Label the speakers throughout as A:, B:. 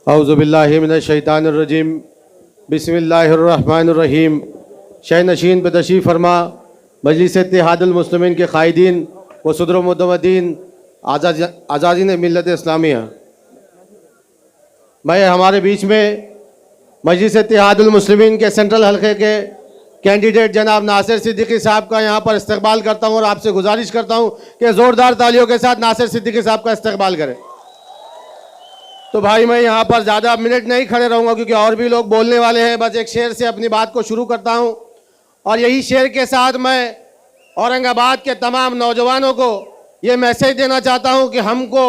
A: औज़ुबिल्लाहि मिनश्शैतानिर्रजीम बिस्मिल्लाहिर्रहमानिर्रहीम। शह नशीन पे तशरीफ़ फरमा मजलिस इत्तेहादुल मुस्लिमीन के कायदीन व सदर मुतमद्दीन आज़ादीन मिल्लत इस्लामिया। मैं हमारे बीच में मजलिस इत्तेहादुल मुस्लिमीन के सेंट्रल हल्के के कैंडिडेट जनाब नासिर सिद्दीकी साहब का यहाँ पर इस्तकबाल करता हूँ और आपसे गुजारिश करता हूँ कि ज़ोरदार तालियों के साथ नासिर सिद्दीकी साहब का इस्तकबाल करें। तो भाई मैं यहाँ पर ज़्यादा मिनट नहीं खड़े रहूँगा क्योंकि और भी लोग बोलने वाले हैं। बस एक शेर से अपनी बात को शुरू करता हूँ और यही शेर के साथ मैं औरंगाबाद के तमाम नौजवानों को ये मैसेज देना चाहता हूँ कि हमको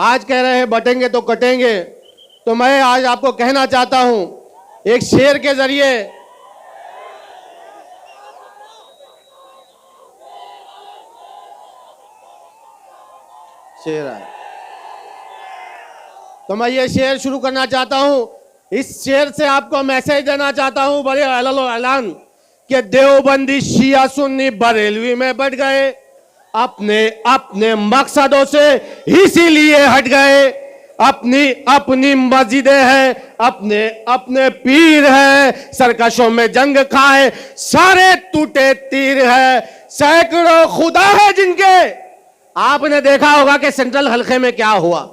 A: आज कह रहे हैं बटेंगे तो कटेंगे, तो मैं आज आपको कहना चाहता हूँ एक शेर के ज़रिए। शेर है तो मैं ये शेर शुरू करना चाहता हूँ। इस शेर से आपको मैसेज देना चाहता हूँ बड़े ऐलान कि देवबंदी शिया सुन्नी बरेलवी में बढ़ गए, अपने अपने मकसदों से इसीलिए हट गए। अपनी अपनी मस्जिदें हैं, अपने अपने पीर है, सरकशों में जंग खाए सारे टूटे तीर है, सैकड़ों खुदा है जिनके। आपने देखा होगा कि सेंट्रल हल्के में क्या हुआ,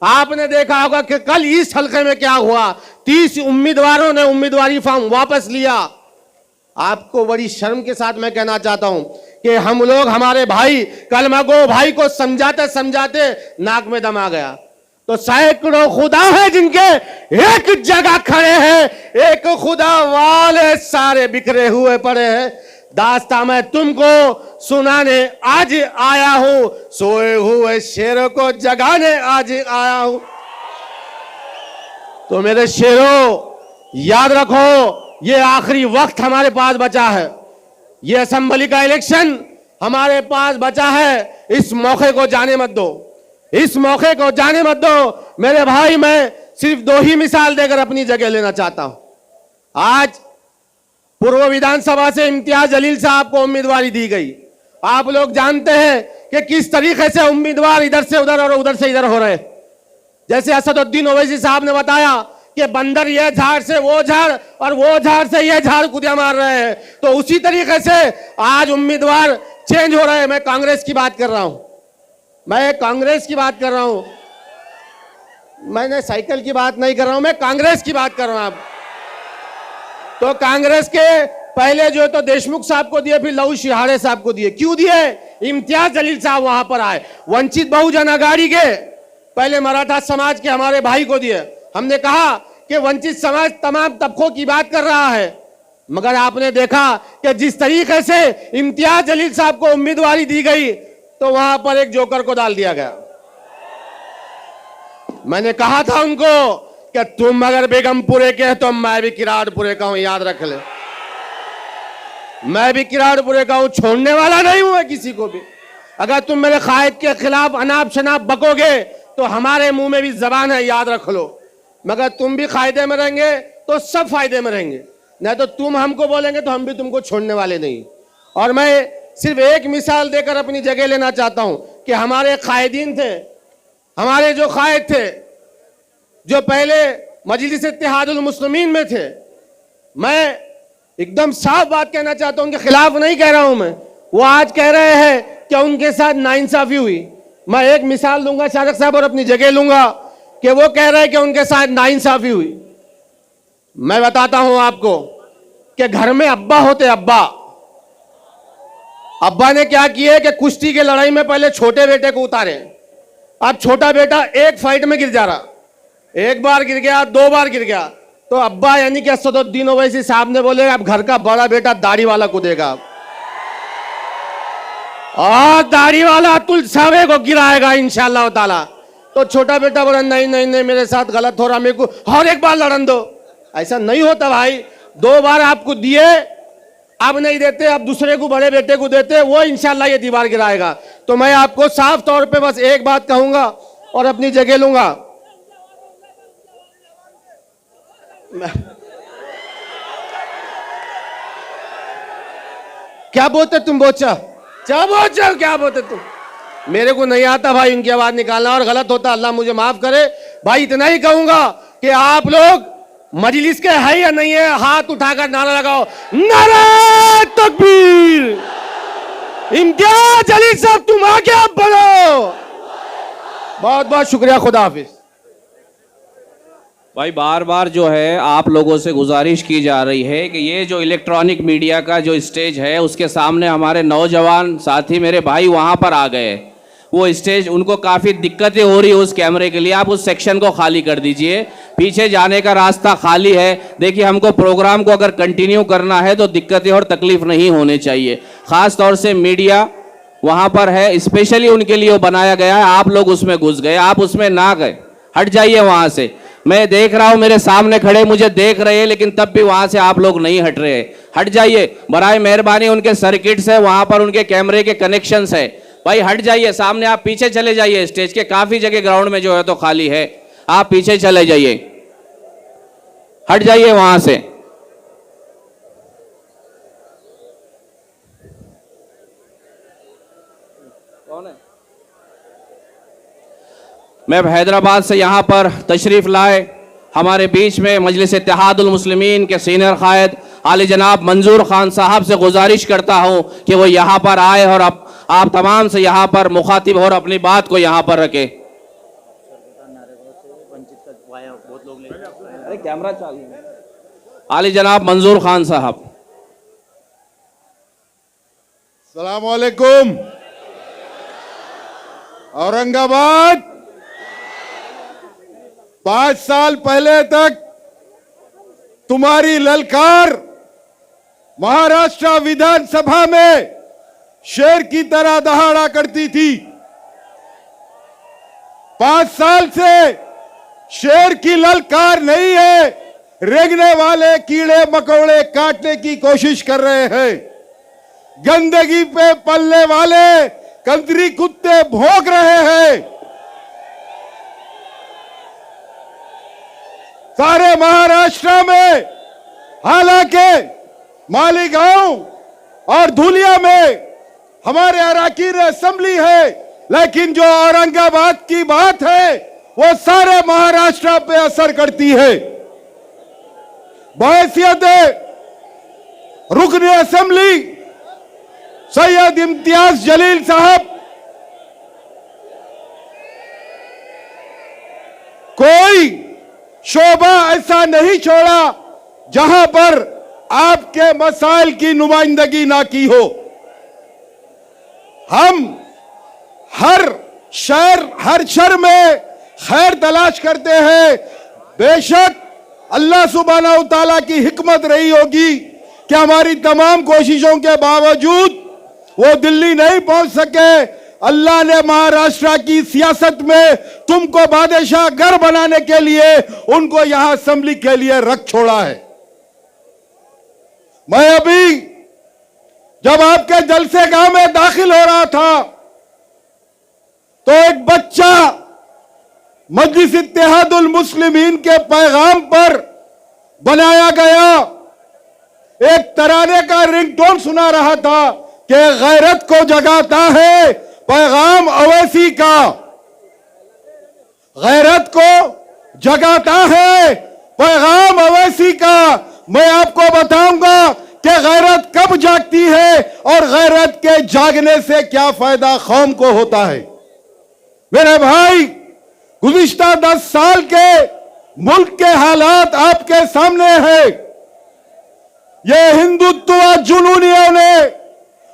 A: आपने देखा होगा कि कल ईस्ट हल्के में क्या हुआ। 30 उम्मीदवारों ने उम्मीदवारी फॉर्म वापस लिया। आपको बड़ी शर्म के साथ मैं कहना चाहता हूं कि हम लोग हमारे भाई कलमागो भाई को समझाते समझाते नाक में दम आ गया। तो सैकड़ों खुदा है जिनके एक जगह खड़े हैं, एक खुदा वाले सारे बिखरे हुए पड़े हैं। दास्तां मैं तुमको सुनाने आज आया हूं, सोए हुए शेरों को जगाने आज आया हूं। तो मेरे शेरों याद रखो, ये आखिरी वक्त हमारे पास बचा है, ये असेंबली का इलेक्शन हमारे पास बचा है। इस मौके को जाने मत दो, इस मौके को जाने मत दो। मेरे भाई मैं सिर्फ 2 ही मिसाल देकर अपनी जगह लेना चाहता हूं। आज पूर्व विधानसभा से इम्तियाज जलील साहब को उम्मीदवारी दी गई। आप लोग जानते हैं कि किस तरीके से उम्मीदवार इधर से उधर और उधर से इधर हो रहे। जैसे असदुद्दीन ओवैसी साहब ने बताया कि बंदर ये झाड़ से वो झाड़ और वो झाड़ से ये झाड़ कूदिया मार रहे हैं, तो उसी तरीके से आज उम्मीदवार चेंज हो रहे हैं। मैं कांग्रेस की बात कर रहा हूं, मैं कांग्रेस की बात कर रहा हूं, मैंने साइकिल की बात नहीं कर रहा हूं, मैं कांग्रेस की बात कर रहा हूं। तो कांग्रेस के पहले जो है तो देशमुख साहब को दिए, फिर लहू शिहाड़े साहब को दिए। क्यों दिए? इम्तियाज जलील साहब वहां पर आए। वंचित बहुजन अघाड़ी के पहले मराठा समाज के हमारे भाई को दिए। हमने कहा कि वंचित समाज तमाम तबकों की बात कर रहा है, मगर आपने देखा कि जिस तरीके से इम्तियाज जलील साहब को उम्मीदवारी दी गई तो वहां पर एक जोकर को डाल दिया गया। मैंने कहा था उनको कि तुम अगर बेगमपुरे के तो मैं भी किराड़पुरे का हूं, याद रख ले। मैं भी किराड़पुरे का हूं, छोड़ने वाला नहीं हूं मैं किसी को भी। अगर तुम मेरे कायद के खिलाफ अनाप शनाप बकोगे तो हमारे मुंह में भी जबान है, याद रख लो। मगर तुम भी फायदे में रहेंगे तो सब फायदे में रहेंगे, नहीं तो तुम हमको बोलेंगे तो हम भी तुमको छोड़ने वाले नहीं। और मैं सिर्फ एक मिसाल देकर अपनी जगह लेना चाहता हूं कि हमारे कायदीन थे, हमारे जो कायद थे जो पहले मजलिस इत्तेहादुल मुस्लिमीन में थे, मैं एकदम साफ बात कहना चाहता हूं, उनके खिलाफ नहीं कह रहा हूं मैं। वो आज कह रहे हैं कि उनके साथ नाइंसाफी हुई। मैं एक मिसाल दूंगा शासक साहब और अपनी जगह लूंगा कि वो कह रहे हैं कि उनके साथ नाइंसाफी हुई। मैं बताता हूं आपको कि घर में अब्बा होते, अब्बा ने क्या किए कि कुश्ती की लड़ाई में पहले छोटे बेटे को उतारे। अब छोटा बेटा एक फाइट में गिर जा रहा, एक बार गिर गया, 2 बार गिर गया, तो अब्बा यानी कि असदुद्दीन ओवैसी साहब ने बोले अब घर का बड़ा बेटा दाढ़ी वाला को देगा और दाढ़ी वाला तुलसावे को गिराएगा इंशाअल्लाह ताला। तो छोटा बेटा बोला नहीं नहीं नहीं, मेरे साथ गलत हो रहा, मेरे को और एक बार लड़न दो। ऐसा नहीं होता भाई, 2 बार आपको दिए, अब नहीं देते, अब दूसरे को बड़े बेटे को देते, वो इंशाअल्लाह ये दीवार गिराएगा। तो मैं आपको साफ तौर पे बस एक बात कहूंगा और अपनी जगह लूंगा। क्या बोलते तुम? बोचा क्या बोलते तुम? मेरे को नहीं आता भाई उनकी आवाज निकालना, और गलत होता अल्लाह मुझे माफ करे। भाई इतना ही कहूंगा कि आप लोग मजलिस के है या नहीं है, हाथ उठाकर नारा लगाओ, नारे तकबीर। इम्तियाज जलील साहब तुम आगे आप बढ़ो। बहुत बहुत शुक्रिया, खुदा हाफिज।
B: भाई बार बार जो है आप लोगों से गुजारिश की जा रही है कि ये जो इलेक्ट्रॉनिक मीडिया का जो स्टेज है उसके सामने हमारे नौजवान साथी मेरे भाई वहाँ पर आ गए, वो स्टेज उनको काफ़ी दिक्कतें हो रही है उस कैमरे के लिए, आप उस सेक्शन को खाली कर दीजिए, पीछे जाने का रास्ता खाली है। देखिए हमको प्रोग्राम को अगर कंटिन्यू करना है तो दिक्कतें और तकलीफ नहीं होने चाहिए, ख़ास तौर से मीडिया वहाँ पर है, स्पेशली उनके लिए वो बनाया गया है, आप लोग उसमें घुस गए, आप उसमें ना गए, हट जाइए वहाँ से। मैं देख रहा हूँ मेरे सामने खड़े मुझे देख रहे हैं, लेकिन तब भी वहाँ से आप लोग नहीं हट रहे, हट जाइए बराए मेहरबानी। उनके सर्किट्स है वहाँ पर, उनके कैमरे के कनेक्शंस है, भाई हट जाइए सामने, आप पीछे चले जाइए, स्टेज के काफ़ी जगह ग्राउंड में जो है तो खाली है, आप पीछे चले जाइए, हट जाइए वहाँ से। कौन है? मैं हैदराबाद से यहाँ पर तशरीफ़ लाए हमारे बीच में मजलिस इत्तेहादुल मुस्लिमीन के सीनियर कायद आली जनाब मंजूर खान साहब से गुजारिश करता हूँ कि वो यहाँ पर आए और आप तमाम से यहाँ पर मुखातिब और अपनी बात को यहाँ पर रखें। अरे कैमरा चालू है। आली जनाब मंजूर खान साहब।
C: अस्सलाम वालेकुम। औरंगाबाद 5 साल पहले तक तुम्हारी ललकार महाराष्ट्र विधानसभा में शेर की तरह दहाड़ा करती थी। 5 साल से शेर की ललकार नहीं है, रेंगने वाले कीड़े मकोड़े काटने की कोशिश कर रहे हैं। गंदगी पे पलने वाले कंजरी कुत्ते भौंक रहे हैं। सारे महाराष्ट्र में, हालांकि मालीगांव और धुलिया में हमारे अराकीन असेंबली है, लेकिन जो औरंगाबाद की बात है वो सारे महाराष्ट्र पे असर करती है। बहैसियत रुकन असेंबली सैयद इम्तियाज जलील साहब कोई शोबा ऐसा नहीं छोड़ा जहां पर आपके मसाइल की नुमाइंदगी ना की हो। हम हर शहर में खैर तलाश करते हैं। बेशक अल्लाह सुब्हानहू तआला की हिकमत रही होगी कि हमारी तमाम कोशिशों के बावजूद वो दिल्ली नहीं पहुंच सके। अल्लाह ने महाराष्ट्र की सियासत में तुमको बादशाह घर बनाने के लिए उनको यहां असेंबली के लिए रख छोड़ा है। मैं अभी जब आपके जलसे गांव में दाखिल हो रहा था तो एक बच्चा मजलिस इत्तेहादुल मुस्लिमीन के पैगाम पर बनाया गया एक तराने का रिंगटोन सुना रहा था कि गैरत को जगाता है पैगाम अवैसी का, गैरत को जगाता है पैगाम अवैसी का। मैं आपको बताऊंगा कि गैरत कब जागती है और गैरत के जागने से क्या फायदा कौम को होता है। मेरे भाई, गुज़िश्ता 10 साल के मुल्क के हालात आपके सामने हैं। ये हिंदुत्व जुनूनियों ने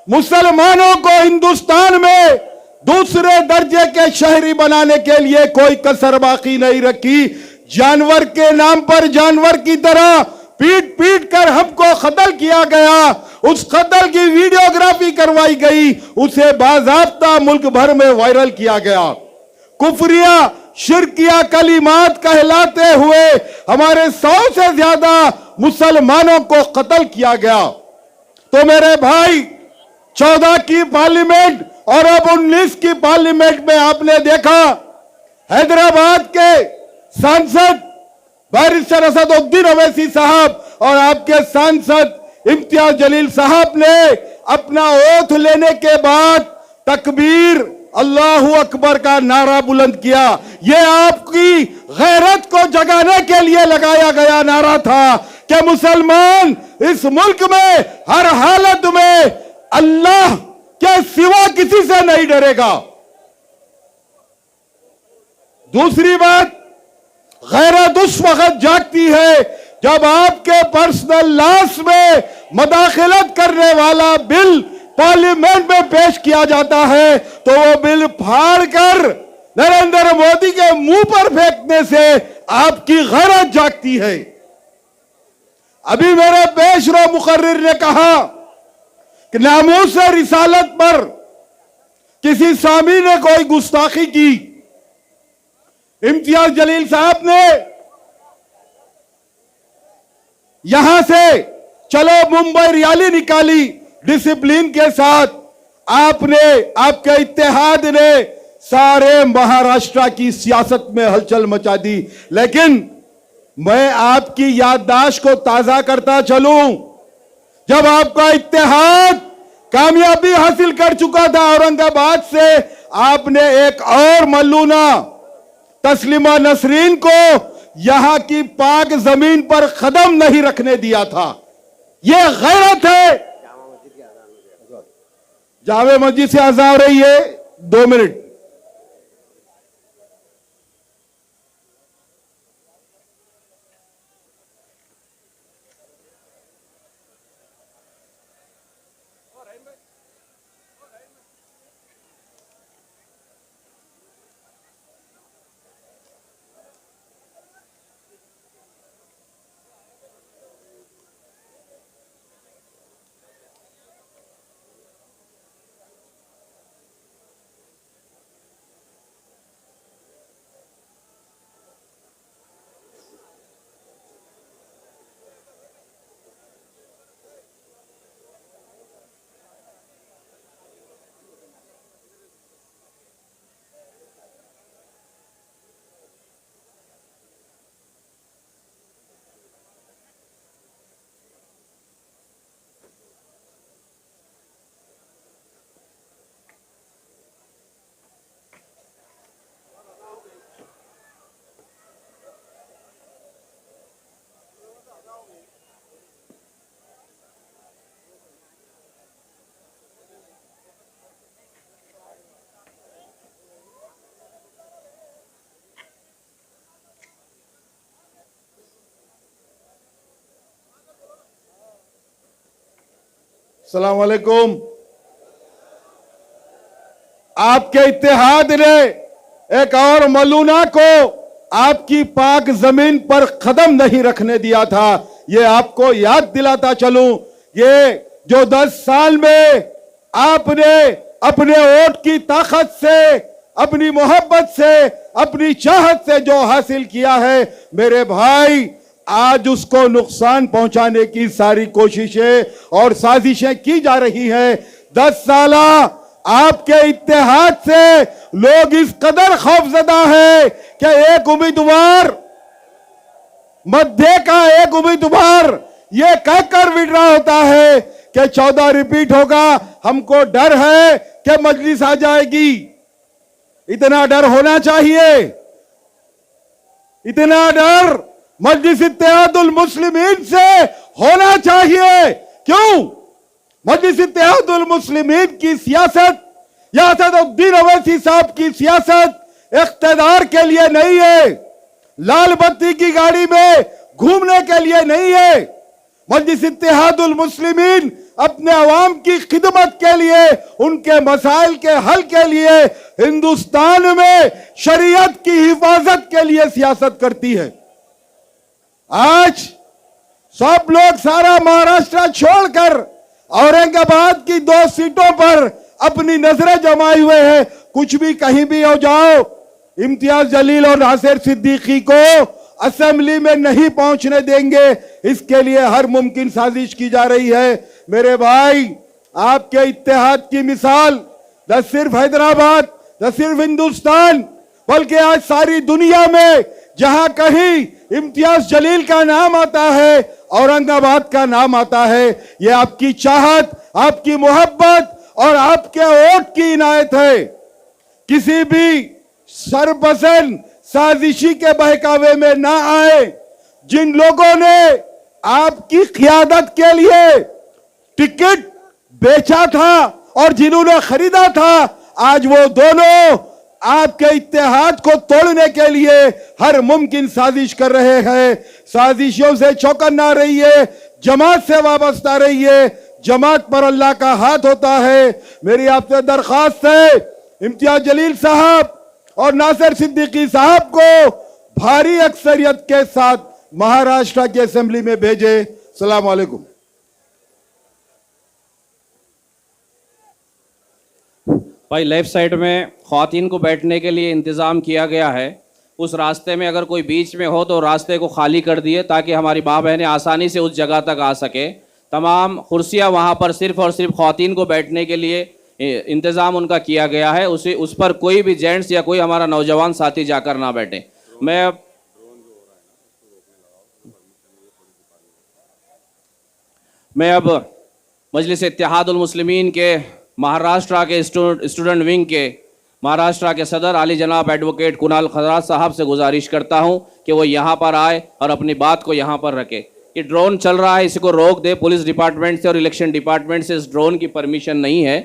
C: मुसलमानों को हिंदुस्तान में दूसरे दर्जे के शहरी बनाने के लिए कोई कसर बाकी नहीं रखी। जानवर के नाम पर जानवर की तरह पीट पीट कर हमको कत्ल किया गया। उस कत्ल की वीडियोग्राफी करवाई गई, उसे बाज़ाब्ता मुल्क भर में वायरल किया गया। कुफरिया शिरकिया कलिमात कहलाते हुए हमारे 100 से ज्यादा मुसलमानों को कत्ल किया गया। तो मेरे भाई, 14 की पार्लियामेंट और अब 19 की पार्लियामेंट में आपने देखा हैदराबाद के सांसद बैरिस्टर असदुद्दीन अवैसी साहब और आपके सांसद इम्तियाज जलील साहब ने अपना ओथ लेने के बाद तकबीर अल्लाहू अकबर का नारा बुलंद किया। यह आपकी गैरत को जगाने के लिए लगाया गया नारा था कि मुसलमान इस मुल्क में हर हालत में अल्लाह के सिवा किसी से नहीं डरेगा। दूसरी बात, गैरत उस वक्त जागती है जब आपके पर्सनल लॉस में मदाखलत करने वाला बिल पार्लियामेंट में पेश किया जाता है तो वो बिल फाड़कर नरेंद्र मोदी के मुंह पर फेंकने से आपकी गैरत जागती है। अभी मेरे पेशरो मुकर्रिर ने कहा कि नामूस रिसालत पर किसी सामी ने कोई गुस्ताखी की। इम्तियाज जलील साहब ने यहां से चलो मुंबई रैली निकाली डिसिप्लिन के साथ। आपने, आपके इत्तेहाद ने सारे महाराष्ट्र की सियासत में हलचल मचा दी। लेकिन मैं आपकी याददाश्त को ताजा करता चलूं, जब आपका इत्तेहाद कामयाबी हासिल कर चुका था औरंगाबाद से, आपने एक और मल्लूना तस्लीमा नसरीन को यहां की पाक जमीन पर कदम नहीं रखने दिया था। यह गैरत है। जावे मस्जिद से अज़ान हो रही है, 2 मिनट। अस्सलाम वालेकुम। आपके इत्तेहाद ने एक और मलूना को आपकी पाक जमीन पर कदम नहीं रखने दिया था। ये आपको याद दिलाता चलूं, ये जो 10 साल में आपने अपने वोट की ताकत से, अपनी मोहब्बत से, अपनी चाहत से जो हासिल किया है, मेरे भाई आज उसको नुकसान पहुंचाने की सारी कोशिशें और साजिशें की जा रही हैं। 10 साल आपके इत्तेहाद से लोग इस कदर खौफजदा है कि एक उम्मीदवार, मध्य का एक उम्मीदवार ये कहकर विड्रा होता है कि 14 रिपीट होगा, हमको डर है कि मजलिस आ जाएगी। इतना डर होना चाहिए, इतना डर मजलिस इत्तेहादुल मुस्लिमीन से होना चाहिए। क्यों? मजलिस इत्तेहादुल मुस्लिमीन की सियासत, यासदुद्दीन अवैसी साहब की सियासत इख्तिदार के लिए नहीं है, लाल बत्ती की गाड़ी में घूमने के लिए नहीं है। मजलिस इत्तेहादुल मुस्लिमीन अपने अवाम की खिदमत के लिए, उनके मसाइल के हल के लिए, हिंदुस्तान में शरीयत की हिफाजत के लिए सियासत करती है। आज सब लोग सारा महाराष्ट्र छोड़कर औरंगाबाद की 2 सीटों पर अपनी नजरें जमाए हुए हैं। कुछ भी कहीं भी हो जाओ, इम्तियाज जलील और नासिर सिद्दीकी को असेंबली में नहीं पहुंचने देंगे। इसके लिए हर मुमकिन साजिश की जा रही है। मेरे भाई, आपके इत्तेहाद की मिसाल न सिर्फ हैदराबाद, न सिर्फ हिंदुस्तान, बल्कि आज सारी दुनिया में जहां कहीं इम्तियाज जलील का नाम आता है, औरंगाबाद का नाम आता है, ये आपकी चाहत, आपकी मोहब्बत और आपके वोट की इनायत है। किसी भी सरपसंद साजिशी के बहकावे में ना आए। जिन लोगों ने आपकी क़ियादत के लिए टिकट बेचा था और जिन्होंने खरीदा था, आज वो दोनों आपके इत्तेहाद को तोड़ने के लिए हर मुमकिन साजिश कर रहे हैं। साजिशों से चौकन्ना रहिए, जमात से वाबस्ता रहिए, जमात पर अल्लाह का हाथ होता है। मेरी आपसे दरख्वास्त है, इम्तियाज जलील साहब और नासिर सिद्दीकी साहब को भारी अक्सरियत के साथ महाराष्ट्र की असेंबली में भेजे। सलाम वालेकुम।
B: भाई लेफ्ट साइड में ख्वातीन को बैठने के लिए इंतज़ाम किया गया है। उस रास्ते में अगर कोई बीच में हो तो रास्ते को खाली कर दिए ताकि हमारी माँ बहनें आसानी से उस जगह तक आ सके। तमाम कुर्सियाँ वहाँ पर सिर्फ़ और सिर्फ ख्वातीन को बैठने के लिए इंतज़ाम उनका किया गया है। उस पर कोई भी जेंट्स या कोई हमारा नौजवान साथी जाकर ना बैठे। मैं अब मजलिस इत्तेहादुल मुस्लिमीन के महाराष्ट्र के स्टूडेंट विंग के महाराष्ट्र के सदर आली जनाब एडवोकेट कुणाल खरात साहब से गुजारिश करता हूं कि वो यहां पर आए और अपनी बात को यहां पर रखे। ये ड्रोन चल रहा है, इसको रोक दे। पुलिस डिपार्टमेंट से और इलेक्शन डिपार्टमेंट से इस ड्रोन की परमिशन नहीं है।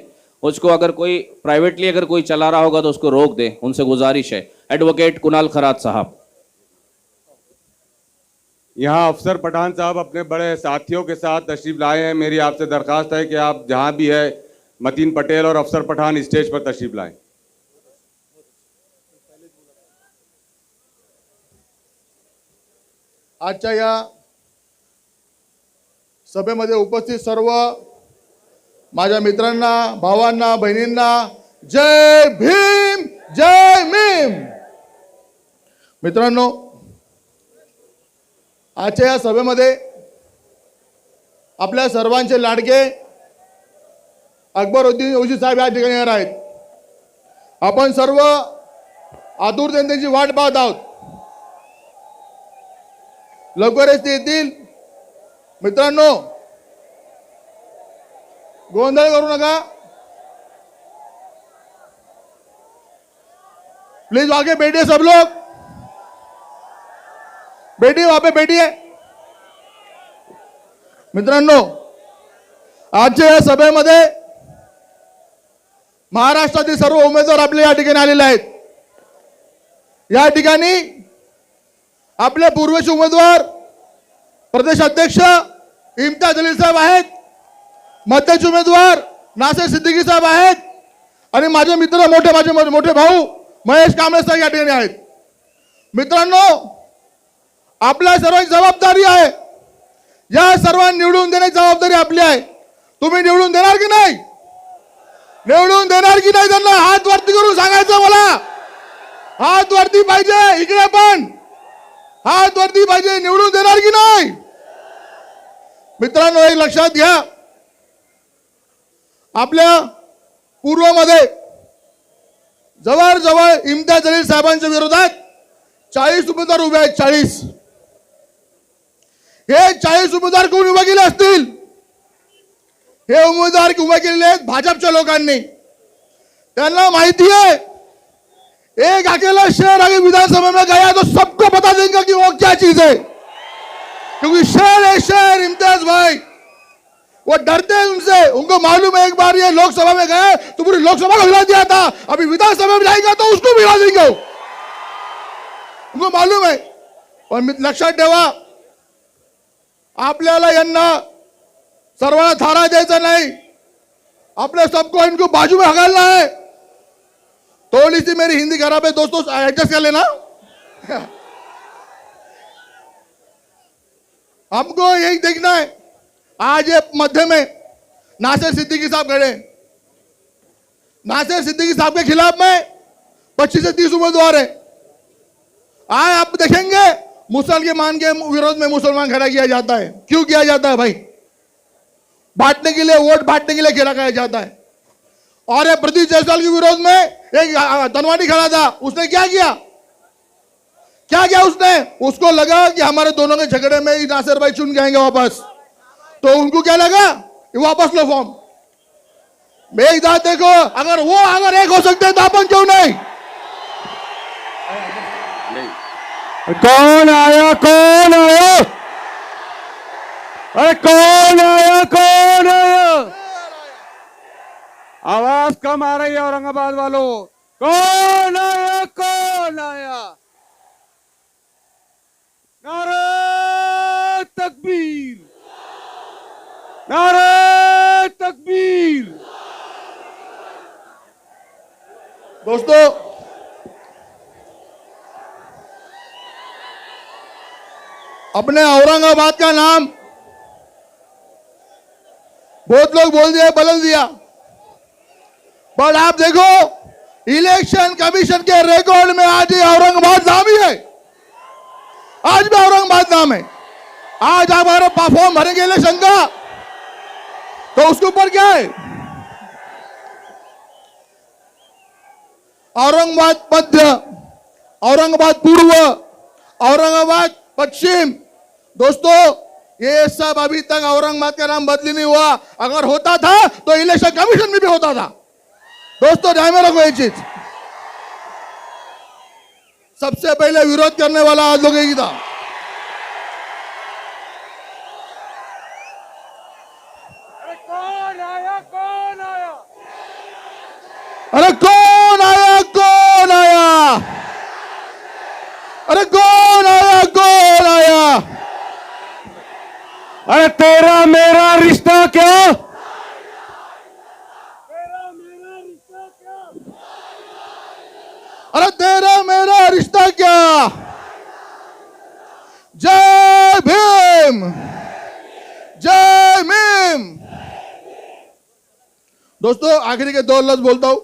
B: उसको अगर कोई प्राइवेटली अगर कोई चला रहा होगा तो उसको रोक दे, उनसे गुजारिश है। एडवोकेट कुणाल खरात साहब।
D: यहाँ अफसर पठान साहब अपने बड़े साथियों के साथ तशरीफ लाए हैं। मेरी आपसे दरख्वास्त है कि आप जहाँ भी है मतीन पटेल और अफसर पठान स्टेज पर तशरीफ लाएं।
E: आजच्या या सभेमध्ये उपस्थित सर्व माझ्या मित्रांना, भावांना, बहिणींना जय भीम, जय मीम। मित्रांनो, आजच्या या सभेमध्ये आपल्या सर्वांचे लाडके अकबरुद्दीन ओवैसी साहेब या ठिकाणी येणार आहेत। आपण सर्व आतुरतेने त्यांची वाट पाहत आहोत। लवकरच ते येतील। मित्रांनो, गोंधळ करू नका प्लीज। आगे बैठिए सब लोग, बैठिए, वहां पे बैठिए। मित्रांनो, आजच्या या सभेमध्ये महाराष्ट्रातील सर्व उमेदवार आपले या ठिकाणी आलेले आहेत। या ठिकाणी आपले पूर्वचे उमेदवार प्रदेश अध्यक्ष इम्तियाज जलील साहेब आहेत, मध्यचे उमेदवार नासिर सिद्दीकी साहेब आहेत आणि माझे मित्र माझे मोठे भाऊ महेश कांबळे साहेब या ठिकाणी आहेत। मित्रांनो, आपल्या सर्वांची जबाबदारी आहे, या सर्वांना निवडून देण्याची जबाबदारी आपली आहे। तुम्ही निवडून देणार की नाही? निवडून देणार की नाही? त्यांना हात वरती करून सांगायचं मला। हात वरती पाहिजे, इकडे पण हात वरती पाहिजे। निवडून देणार की नाही? मित्रांनो, एक लक्षात घ्या, आपल्या पूर्वमध्ये जवळ इम्तियाज जलील साहेबांच्या विरोधात 40 उमेदवार उभे आहेत। 40 हे 40 उमेदवार कोण उभे केले असतील? हे उमेदवार उभे केलेले आहेत भाजपच्या लोकांनी। त्यांना माहिती है एक अकेला शेर अगर विधानसभा में गया तो सबको बता देंगे कि वो क्या चीज है, क्योंकि शेर है शेर। इम्तियाज भाई वो डरते हैं उनसे, उनको मालूम है एक बार ये लोकसभा में गए तो पूरी लोकसभा को हिला दिया था, अभी विधानसभा में जाएगा तो उसको भी हिला देंगे, उनको मालूम है। और लक्षात ठेवा, आपल्याला यांना सर्वांना थारा द्यायचा नाही, अपने सबको इनको बाजू में हगालना है। थोड़ी सी मेरी हिंदी खराब है दोस्तों, एडजस्ट कर लेना। हमको यही देखना है। आज ये मध्य में नासिर सिद्दीकी साहब खड़े। नासिर सिद्दीकी साहब के खिलाफ में 25 से 30 उम्मीदवार है। आज आप देखेंगे मुसलमान के विरोध में मुसलमान खड़ा किया जाता है। क्यों किया जाता है भाई? बांटने के लिए, वोट बांटने के लिए खड़ा किया जाता है। और ये प्रदीप जायसवाल के विरोध में एक धनवानी खड़ा था, उसने क्या किया? क्या किया उसने? उसको लगा कि हमारे दोनों के झगड़े में ही नासिर भाई चुन जाएंगे वापस, तो उनको क्या लगा? वापस लो फॉर्म। मेरी बात देखो, अगर वो अगर एक हो सकते हैं तो अपन क्यों नहीं?
C: कौन आया, कौन आया? अरे कौन आया, कौन आया?
D: आवाज कम आ रही है औरंगाबाद वालों।
C: कौन आया, कौन आया? नारे तकबीर, नारे तकबीर।
E: दोस्तों, अपने औरंगाबाद का नाम बहुत लोग बोल दिया, बदल दिया, पर आप देखो इलेक्शन कमीशन के रिकॉर्ड में आज ये औरंगाबाद नाम ही है। आज भी औरंगाबाद नाम है। आज हमारे फॉर्म भरेंगे इलेक्शन का, तो उसके ऊपर क्या है? औरंगाबाद मध्य, औरंगाबाद पूर्व, औरंगाबाद पश्चिम। दोस्तों, ये सब अभी तक औरंगाबाद का नाम बदली नहीं हुआ। अगर होता था तो इलेक्शन कमीशन में भी होता था। दोस्तों, ध्यान में रखो ये चीज। सबसे पहले विरोध करने वाला आज लोग ही था।
C: कौन आया, कौन आया?
E: अरे कौन आया, कौन आया? अरे कौन आया, कौन आया?
C: अरे तेरा मेरा रिश्ता क्या?
E: अरे तेरा मेरा रिश्ता क्या? जय भीम, जय भीम। दोस्तों, आखिरी के 2 लफ्ज बोलता हूं।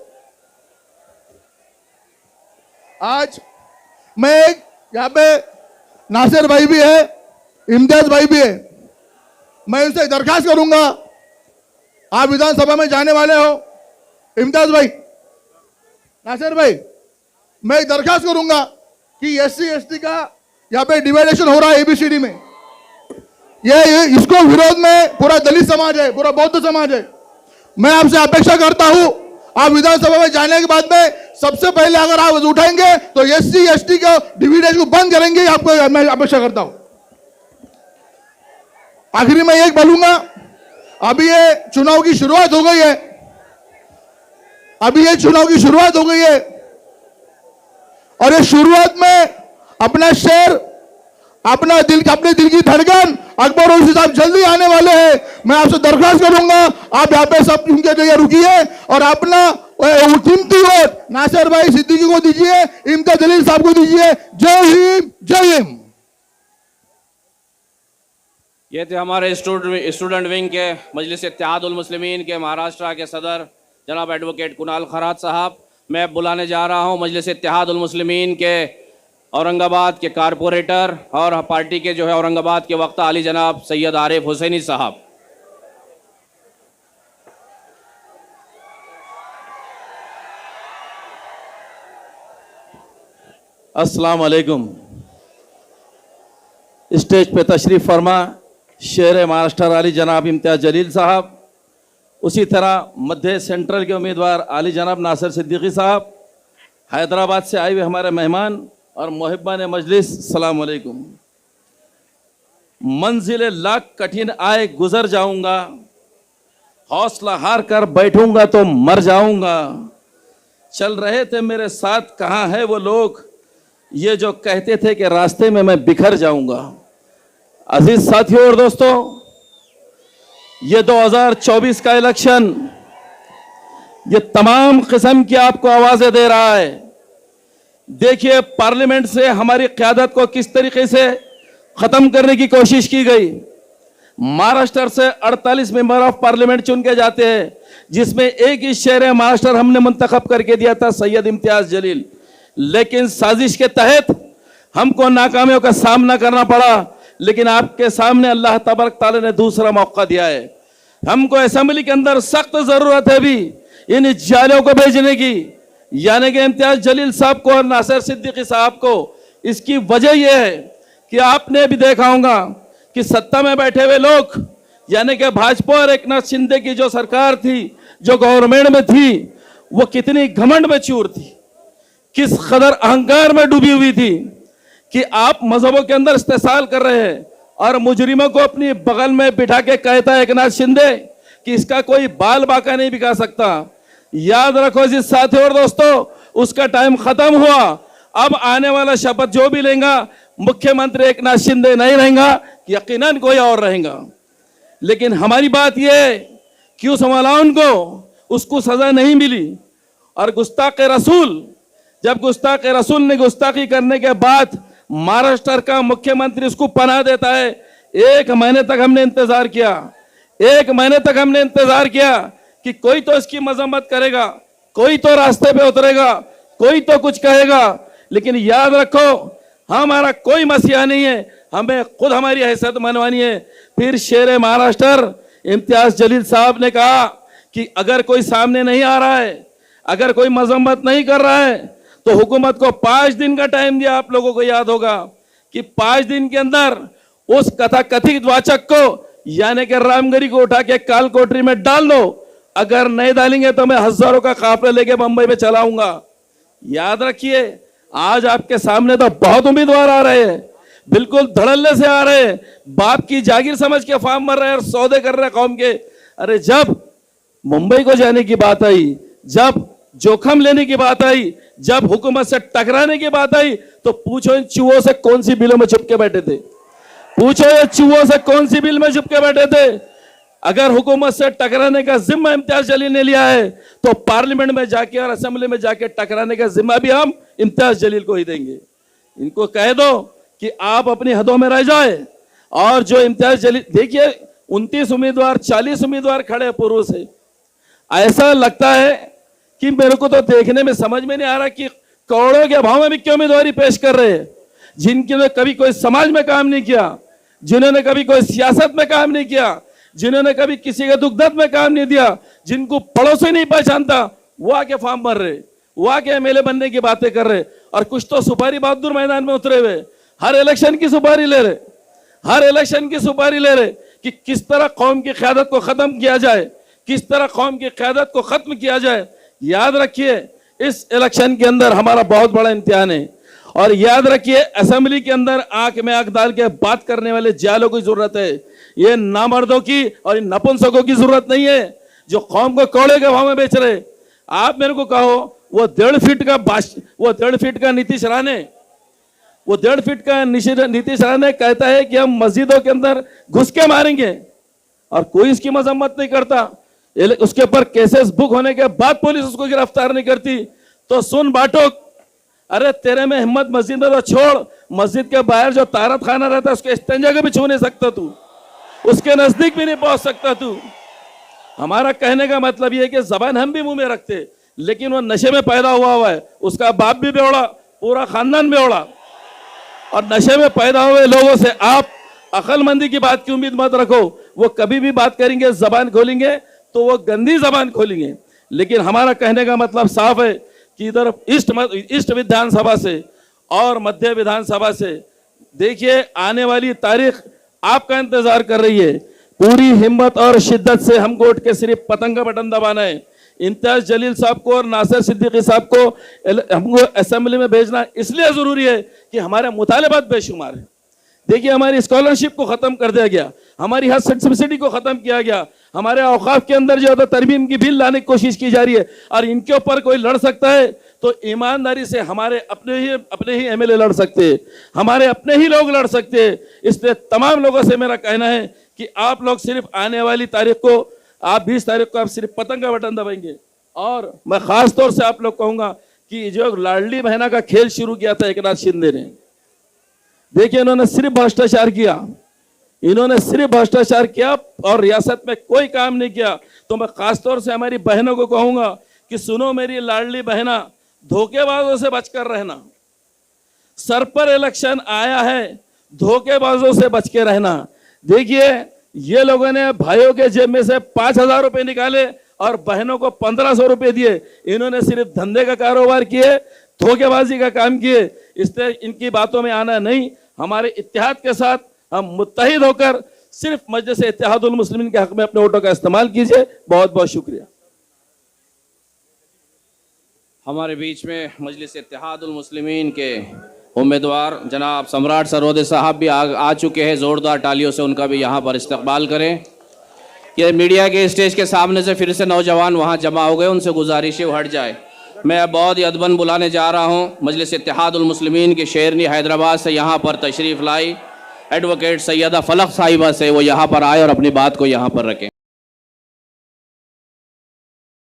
E: आज मैं यहाँ पे नासिर भाई भी है, इम्तियाज भाई भी है। मैं उनसे दरखास्त करूंगा, आप विधानसभा में जाने वाले हो, इम्तियाज भाई, नासिर भाई, मैं एक दरखास्त करूंगा कि SC ST का यहाँ पे डिवाइडेशन हो रहा है ABCD में। ये इसको विरोध में पूरा दलित समाज है, पूरा बौद्ध समाज है। मैं आपसे अपेक्षा करता हूं, आप विधानसभा में जाने के बाद में सबसे पहले अगर आप उठाएंगे तो SC ST का डिविडेंड को बंद करेंगे, आपको मैं अपेक्षा करता हूं। आखिरी में एक बोलूंगा, अभी ये चुनाव की शुरुआत हो गई है, अभी ये चुनाव की शुरुआत हो गई है, और ये शुरुआत में अपना शेर, अपने दिल की धड़कन अकबर ओवैसी साहब जल्दी आने वाले हैं। मैं आपसे दरखास्त करूंगा, आप यहाँ पे सब उनके जगह रुकिए और अपना कीमती वोट नासिर भाई सिद्दीकी को दीजिए, इम्तियाज जलील साहब को दीजिए। जय हिंद, जय हिंद।
B: ये थे हमारे स्टूडेंट विंग के मजलिस इत्तेहाद उल मुस्लिमीन के महाराष्ट्र के सदर जनाब एडवोकेट कुणाल खरात साहब। मैं बुलाने जा रहा हूँ मजलिस इत्तेहाद उल मुस्लिमीन के औरंगाबाद के कारपोरेटर और पार्टी के जो है औरंगाबाद के वक्ता अली जनाब सैयद आरिफ हुसैनी साहब।
F: अस्सलाम वालेकुम। स्टेज पे तशरीफ़ फरमा शेर महाराष्ट्र अली जनाब इम्तियाज जलील साहब, उसी तरह मध्य सेंट्रल के उम्मीदवार अली जनाब नासिर सिद्दीकी साहब, हैदराबाद से आए हुए हमारे मेहमान और मुहिब्बान मजलिस, सलाम अलैकुम। मंजिल लाख कठिन आए गुजर जाऊंगा, हौसला हार कर बैठूंगा तो मर जाऊंगा। चल रहे थे मेरे साथ कहाँ है वो लोग, ये जो कहते थे कि रास्ते में मैं बिखर जाऊंगा। अजीज साथियों और दोस्तों, ये 2024 का इलेक्शन ये तमाम किस्म की आपको आवाजें दे रहा है। देखिए, पार्लियामेंट से हमारी क़यादत को किस तरीके से ख़त्म करने की कोशिश की गई। महाराष्ट्र से 48 मेंबर ऑफ पार्लियामेंट चुन के जाते हैं, जिसमें एक ही शहर महाराष्ट्र हमने मुंतखब करके दिया था सैयद इम्तियाज जलील, लेकिन साजिश के तहत हमको नाकामियों का सामना करना पड़ा। लेकिन आपके सामने अल्लाह तबारक तआला ने दूसरा मौका दिया है। हमको असेंबली के अंदर सख्त जरूरत है भी इन जालियों को भेजने की, यानी कि इम्तियाज जलील साहब को और नासिर सिद्दीकी साहब को। इसकी वजह यह है कि आपने भी देखा होगा कि सत्ता में बैठे हुए लोग, यानी कि भाजपा और एकनाथ शिंदे की जो सरकार थी, जो गवर्नमेंट में थी वो कितनी घमंड में चूर थी, किस कदर अहंकार में डूबी हुई थी कि आप मजहबों के अंदर इस्तेसाल कर रहे हैं और मुजरिमों को अपनी बगल में बिठा के कहता है एकनाथ शिंदे कि इसका कोई बाल बाका नहीं बिका सकता। याद रखो जी साथियों और दोस्तों, उसका टाइम खत्म हुआ। अब आने वाला शपथ जो भी लेगा मुख्यमंत्री एकनाथ शिंदे नहीं रहेगा, यकीनन कोई और रहेगा। लेकिन हमारी बात यह कि उस मलाउन को उसको सजा नहीं मिली और गुस्ताख रसूल, जब गुस्ताख रसूल ने गुस्ताखी करने के बाद महाराष्ट्र का मुख्यमंत्री उसको पनाह देता है। 1 महीने तक हमने इंतजार किया, 1 महीने तक हमने इंतजार किया कि कोई तो इसकी मजम्मत करेगा, कोई तो रास्ते पे उतरेगा, कोई तो कुछ कहेगा। लेकिन याद रखो हमारा कोई मसीहा नहीं है, हमें खुद हमारी हैसियत मनवानी है। फिर शेर महाराष्ट्र इम्तियाज जलील साहब ने कहा कि अगर कोई सामने नहीं आ रहा है, अगर कोई मजम्मत नहीं कर रहा है तो हुकूमत को 5 दिन का टाइम दिया। आप लोगों को याद होगा कि 5 दिन के अंदर उस कथित वाचक को यानी कि रामगरी को उठा के काल कोठरी में डाल दो। अगर नहीं डालेंगे तो मैं हजारों का काफिला लेके बंबई में चलाऊंगा। याद रखिए, आज आपके सामने तो बहुत उम्मीदवार आ रहे हैं, बिल्कुल धड़ल्ले से आ रहे हैं, बाप की जागीर समझ के फार्म भर रहे हैं और सौदे कर रहे हैं कौम के। अरे जब मुंबई को जाने की बात आई, जब जोखम लेने की बात आई, जब हुकूमत से टकराने की बात आई, तो पूछो इन चूहों से कौन सी बिलों में छुप के बैठे थे? पूछो ये चूहों से कौन सी बिल में छुप के बैठे थे? अगर हुकूमत से टकराने का जिम्मा इम्तियाज जलील ने लिया है तो पार्लियामेंट में जाके और असेंबली में जाके टकराने का जिम्मा भी हम इम्तियाज जलील को ही देंगे। इनको कह दो कि आप अपनी हदों में रह जाए। और जो इम्तियाज जलील, देखिए 29 उम्मीदवार 40 उम्मीदवार खड़े पूर्व से, ऐसा लगता है कि मेरे को तो देखने में समझ में नहीं आ रहा कि करोड़ों के भाव में भी क्यों उम्मीदवारी पेश कर रहे हैं, जिनके कभी कोई समाज में काम नहीं किया, जिन्होंने कभी कोई सियासत में काम नहीं किया, जिन्होंने कभी किसी के दुख दर्द में काम नहीं दिया, जिनको पड़ोसी नहीं पहचानता, वो आके फॉर्म भर रहे, वो आके एमएलए बनने की बातें कर रहे। और कुछ तो सुपारी बहादुर मैदान में उतरे हुए, हर इलेक्शन की सुपारी ले रहे, हर इलेक्शन की सुपारी ले रहे कि किस तरह कौम की क़यादत को खत्म किया जाए, किस तरह कौम की क़यादत को खत्म किया जाए। याद रखिए इस इलेक्शन के अंदर हमारा बहुत बड़ा इम्तिहान है। और याद रखिए असेंबली के अंदर आंख में आंख डाल के बात करने वाले जालों की जरूरत है, ये नामर्दों की और नपुंसकों की जरूरत नहीं है जो कौम को कौड़े के भाव में बेच रहे। आप मेरे को कहो वो 1.5 फीट का नीतीश राणे, वो 1.5 फीट का नीतीश राणे कहता है कि हम मस्जिदों के अंदर घुस के मारेंगे और कोई इसकी मजम्मत नहीं करता। उसके ऊपर केसेस बुक होने के बाद पुलिस उसको गिरफ्तार नहीं करती। तो सुन बाटो, अरे तेरे में हिम्मत मस्जिद में तो छोड़, मस्जिद के बाहर जो तारत खाना रहता है उसके इस्तेंजा को भी छू नहीं सकता तू, उसके नजदीक भी नहीं पहुंच सकता तू। हमारा कहने का मतलब यह है कि जबान हम भी मुंह में रखते, लेकिन वो नशे में पैदा हुआ है, उसका बाप भी बेवड़ा, पूरा खानदान बेवड़ा। और नशे में पैदा हुए लोगों से आप अक्लमंदी की बात की उम्मीद मत रखो। वो कभी भी बात करेंगे, जबान खोलेंगे तो वो गंदी जबान खोलेंगे। लेकिन हमारा कहने का मतलब साफ है कि इधर ईस्ट विधानसभा से और मध्य विधानसभा से देखिए आने वाली तारीख आपका इंतजार कर रही है। पूरी हिम्मत और शिद्दत से हमको उठ के सिर्फ पतंग का बटन दबाना है। इम्तियाज जलील साहब को और नासिर सिद्दीकी साहब को हमको असेंबली में भेजना इसलिए जरूरी है कि हमारे मुतालबात बेशुमार है। देखिए हमारी स्कॉलरशिप को खत्म कर दिया गया, हमारी हज सब्सिडी को खत्म किया गया, हमारे औकाफ के अंदर जो है तरमीम की बिल लाने की कोशिश की जा रही है। और इनके ऊपर कोई लड़ सकता है तो ईमानदारी से हमारे अपने ही एमएलए लड़ सकते हैं, हमारे अपने ही लोग लड़ सकते हैं। इसलिए तमाम लोगों से मेरा कहना है कि आप लोग सिर्फ आने वाली तारीख को, आप 20 तारीख को आप सिर्फ पतंग का बटन दबाएंगे। और मैं खास तौर से आप लोग कहूंगा कि जो लाडली बहना का खेल शुरू किया था एकनाथ शिंदे ने, देखिए इन्होंने सिर्फ भ्रष्टाचार किया, इन्होंने सिर्फ भ्रष्टाचार किया और रियासत में कोई काम नहीं किया। तो मैं खासतौर से हमारी बहनों को कहूंगा कि सुनो मेरी लाडली बहना, धोखेबाजों से बचकर रहना। सर पर इलेक्शन आया है, धोखेबाजों से बच के रहना। देखिए ये लोगों ने भाइयों के जेब में से 5,000 रुपए निकाले और बहनों को 1,500 रुपए दिए। इन्होंने सिर्फ धंधे का कारोबार किए, धोखेबाजी का काम किए। इसलिए इनकी बातों में आना नहीं। हमारे इत्तेहाद के साथ हम मुत्तहिद होकर सिर्फ मजलिस इत्तेहादुल मुस्लिमीन के हक में अपने वोटों का इस्तेमाल कीजिए। बहुत बहुत शुक्रिया।
B: हमारे बीच में मजलिस इत्तेहादुल मुस्लिमीन के उम्मीदवार जनाब सम्राट सरवदे साहब भी आ चुके हैं। ज़ोरदार तालियों से उनका भी यहाँ पर इस्तकबाल करें। ये मीडिया के स्टेज के सामने से फिर से नौजवान वहाँ जमा हो गए, उनसे गुजारिश है वो हट जाए। मैं अब बहुत ही अदबन बुलाने जा रहा हूँ मजलिस इत्तेहादुल मुस्लिमीन की शेरनी हैदराबाद से यहाँ पर तशरीफ़ लाई एडवोकेट सैयदा फलक साहिबा से वो यहाँ पर आए और अपनी बात को यहाँ पर रखें।